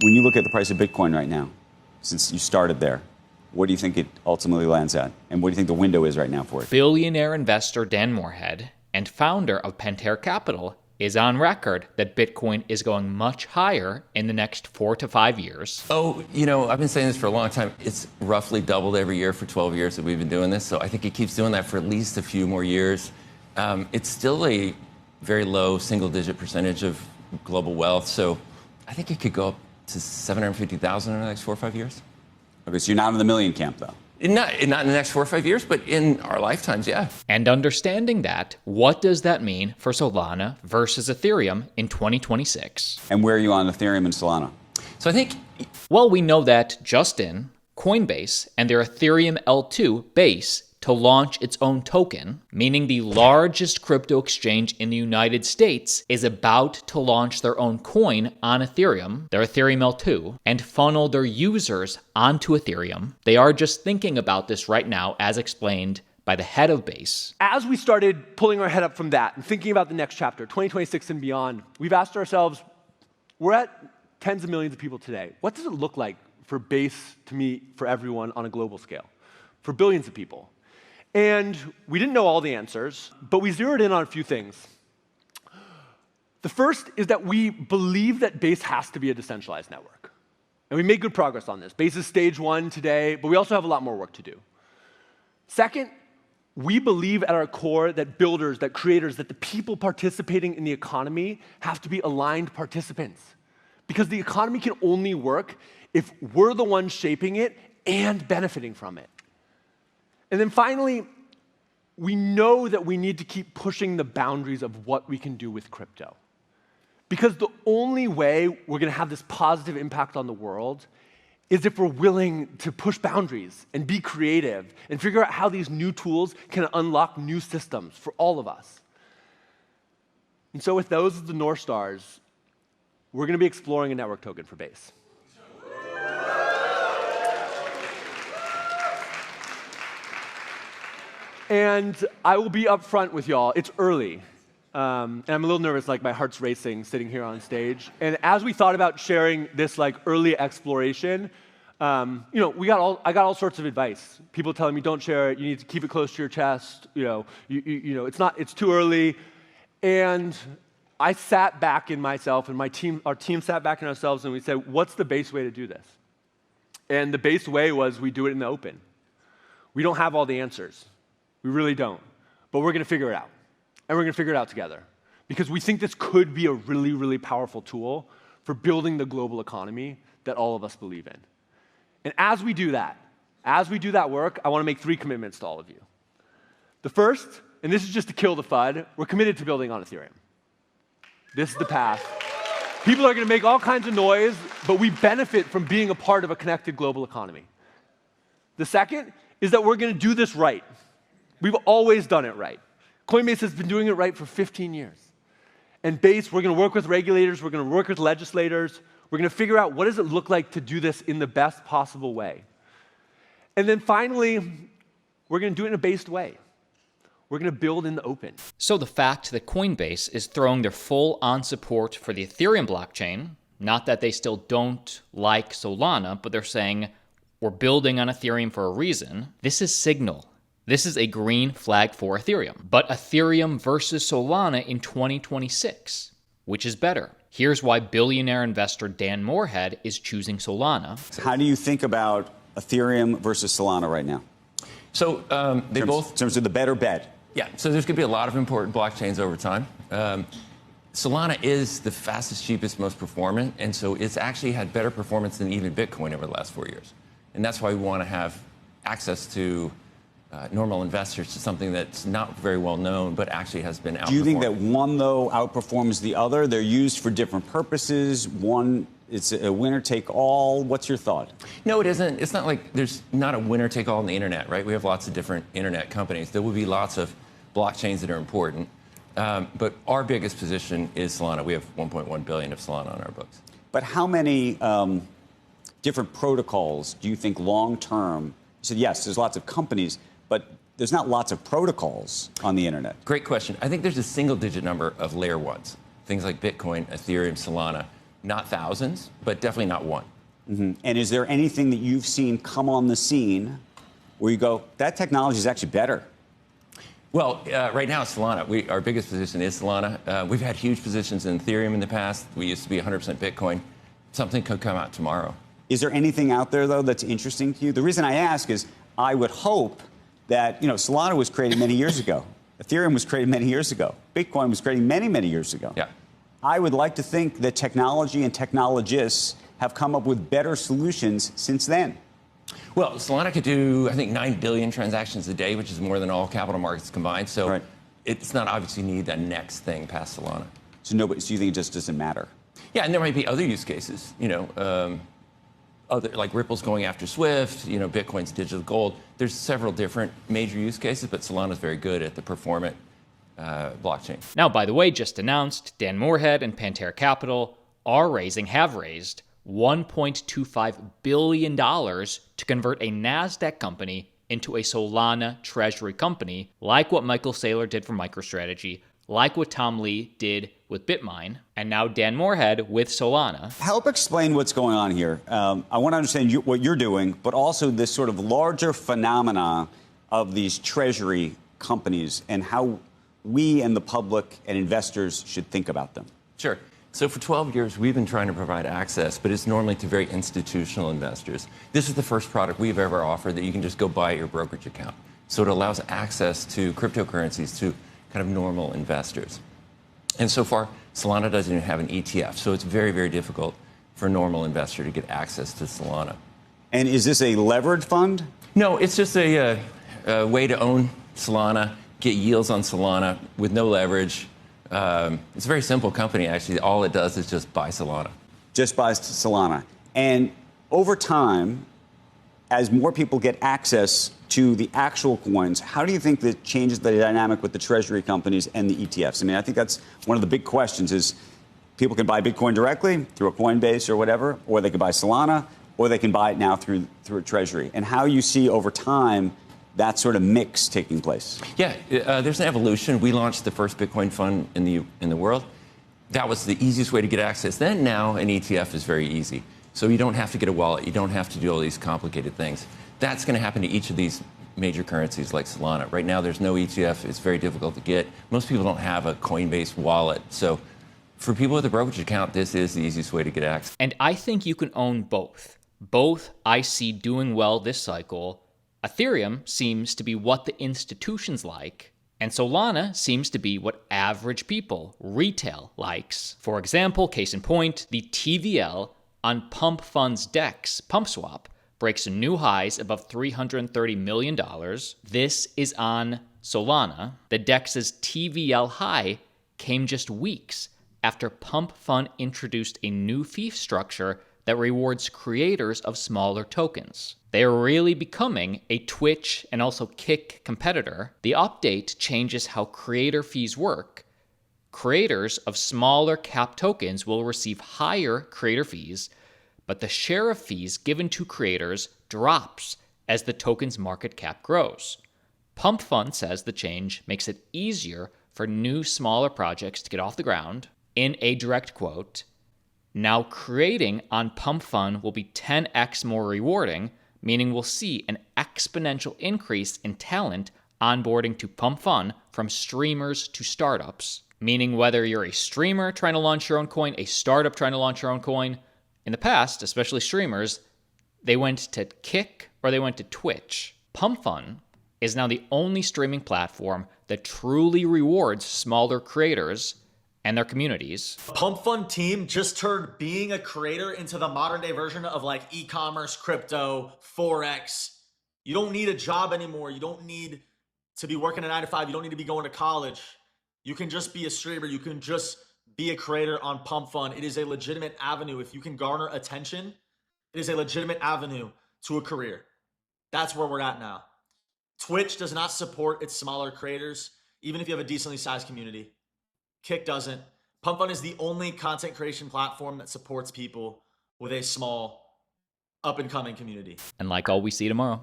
When you look at the price of Bitcoin right now, since you started there, what do you think it ultimately lands at? And what do you think the window is right now for it? Billionaire investor Dan Morehead and founder of Pantera Capital is on record that Bitcoin is going much higher in the next 4 to 5 years. Oh, you know, I've been saying this for a long time. It's roughly doubled every year for 12 years that we've been doing this. So I think it keeps doing that for at least a few more years. It's still a very low single-digit percentage of global wealth. So I think it could go up to 750,000 in the next 4 or 5 years. Okay, so you're not in the million camp, though. Not in the next 4 or 5 years, but in our lifetimes, yeah. And understanding that, what does that mean for Solana versus Ethereum in 2026? And where are you on Ethereum and Solana? So I think... Well, we know that Justin, Coinbase, and their Ethereum L2 base to launch its own token, meaning the largest crypto exchange in the United States is about to launch their own coin on Ethereum, their Ethereum L2, and funnel their users onto Ethereum. They are just thinking about this right now, as explained by the head of Base. As we started pulling our head up from that and thinking about the next chapter, 2026 and beyond, we've asked ourselves, we're at tens of millions of people today. What does it look like for Base to meet for everyone on a global scale, for billions of people? And we didn't know all the answers, but we zeroed in on a few things. The first is that we believe that Base has to be a decentralized network. And we made good progress on this. Base is stage 1 today, but we also have a lot more work to do. Second, we believe at our core that builders, that creators, that the people participating in the economy have to be aligned participants. Because the economy can only work if we're the ones shaping it and benefiting from it. And then finally, we know that we need to keep pushing the boundaries of what we can do with crypto. Because the only way we're going to have this positive impact on the world is if we're willing to push boundaries and be creative and figure out how these new tools can unlock new systems for all of us. And so with those as the North Stars, we're going to be exploring a network token for Base. And I will be upfront with y'all. It's early, and I'm a little nervous, like my heart's racing sitting here on stage. And as we thought about sharing this like early exploration, I got all sorts of advice. People telling me, don't share it. You need to keep it close to your chest. It's too early. And I sat back in myself, and our team sat back in ourselves, and we said, what's the Base way to do this? And the Base way was we do it in the open. We don't have all the answers. We really don't. But we're going to figure it out. And we're going to figure it out together. Because we think this could be a really, really powerful tool for building the global economy that all of us believe in. And as we do that work, I want to make 3 commitments to all of you. The first, and this is just to kill the FUD, we're committed to building on Ethereum. This is the path. People are going to make all kinds of noise, but we benefit from being a part of a connected global economy. The second is that we're going to do this right. We've always done it right. Coinbase has been doing it right for 15 years. And Base, we're going to work with regulators, we're going to work with legislators, we're going to figure out what does it look like to do this in the best possible way. And then finally, we're going to do it in a based way. We're going to build in the open. So the fact that Coinbase is throwing their full-on support for the Ethereum blockchain, not that they still don't like Solana, but they're saying we're building on Ethereum for a reason, this is signal. This is a green flag for Ethereum. But Ethereum versus Solana in 2026, which is better? Here's why billionaire investor Dan Morehead is choosing Solana. How do you think about Ethereum versus Solana right now? So they both... In terms of the better bet. Yeah, so there's going to be a lot of important blockchains over time. Solana is the fastest, cheapest, most performant, and so it's actually had better performance than even Bitcoin over the last 4 years. And that's why we want to have access to normal investors to something that's not very well known, but actually has been outperformed. Do you think that one, though, outperforms the other? They're used for different purposes. One, it's a winner-take-all. What's your thought? No, it isn't. It's not like there's not a winner-take-all on the internet, right? We have lots of different internet companies. There will be lots of blockchains that are important. But our biggest position is Solana. We have 1.1 billion of Solana on our books. But how many different protocols do you think long-term? You said, yes, there's lots of companies, but there's not lots of protocols on the internet. Great question. I think there's a single-digit number of layer ones, things like Bitcoin, Ethereum, Solana. not thousands, but definitely not one. And is there anything that you've seen come on the scene where you go, that technology is actually better? Well, right now, Solana. Our biggest position is Solana. We've had huge positions in Ethereum in the past. We used to be 100% Bitcoin. Something could come out tomorrow. Is there anything out there, though, that's interesting to you? The reason I ask is I would hope that, Solana was created many years ago. Ethereum was created many years ago. Bitcoin was created many, many years ago. Yeah. I would like to think that technology and technologists have come up with better solutions since then. Well, Solana could do, I think, 9 billion transactions a day, which is more than all capital markets combined. So Right. it's not obviously need the next thing past Solana. So you think it just doesn't matter? Yeah, and there might be other use cases, other like Ripple's going after Swift, Bitcoin's digital gold. There's several different major use cases, but Solana's very good at the performant blockchain. Now, by the way, just announced, Dan Moorhead and Pantera Capital have raised $1.25 billion to convert a NASDAQ company into a Solana Treasury company, like what Michael Saylor did for MicroStrategy, like what Tom Lee did with BitMine, and now Dan Moorhead with Solana. Help explain what's going on here. I want to understand what you're doing, but also this sort of larger phenomena of these treasury companies and how we and the public and investors should think about them. Sure. So for 12 years, we've been trying to provide access, but it's normally to very institutional investors. This is the first product we've ever offered that you can just go buy at your brokerage account. So it allows access to cryptocurrencies to kind of normal investors. And so far, Solana doesn't even have an ETF, so it's very, very difficult for a normal investor to get access to Solana. And is this a levered fund? No, it's just a way to own Solana, get yields on Solana with no leverage. It's a very simple company, actually. All it does is just buy Solana. Just buys Solana. And over time, as more people get access to the actual coins, how do you think that changes the dynamic with the treasury companies and the ETFs? I mean, I think that's one of the big questions is people can buy Bitcoin directly through a Coinbase or whatever, or they can buy Solana, or they can buy it now through a treasury. And how you see over time that sort of mix taking place. Yeah, there's an evolution. We launched the first Bitcoin fund in the world. That was the easiest way to get access. Then now an ETF is very easy. So you don't have to get a wallet. You don't have to do all these complicated things. That's going to happen to each of these major currencies like Solana. Right now, there's no ETF. It's very difficult to get. Most people don't have a Coinbase wallet. So for people with a brokerage account, this is the easiest way to get access. And I think you can own both. Both I see doing well this cycle. Ethereum seems to be what the institutions like, and Solana seems to be what average people, retail, likes. For example, case in point, the TVL on PumpFun's DEX, PumpSwap, breaks new highs above $330 million. This is on Solana. The DEX's TVL high came just weeks after PumpFun introduced a new fee structure that rewards creators of smaller tokens. They are really becoming a Twitch and also Kick competitor. The update changes how creator fees work. Creators of smaller cap tokens will receive higher creator fees, but the share of fees given to creators drops as the token's market cap grows. PumpFun says the change makes it easier for new, smaller projects to get off the ground. In a direct quote, "Now creating on PumpFun will be 10x more rewarding, meaning we'll see an exponential increase in talent onboarding to PumpFun from streamers to startups." Meaning whether you're a streamer trying to launch your own coin, a startup trying to launch your own coin, in the past, especially streamers, they went to Kick or they went to Twitch. PumpFun is now the only streaming platform that truly rewards smaller creators and their communities. PumpFun team just turned being a creator into the modern day version of like e-commerce, crypto, Forex. You don't need a job anymore. You don't need to be working a 9 to 5. You don't need to be going to college. You can just be a streamer. You can just be a creator on PumpFun. It is a legitimate avenue. If you can garner attention, it is a legitimate avenue to a career. That's where we're at now. Twitch does not support its smaller creators, even if you have a decently sized community. Kick doesn't. PumpFun is the only content creation platform that supports people with a small, up-and-coming community. And like all, we see tomorrow.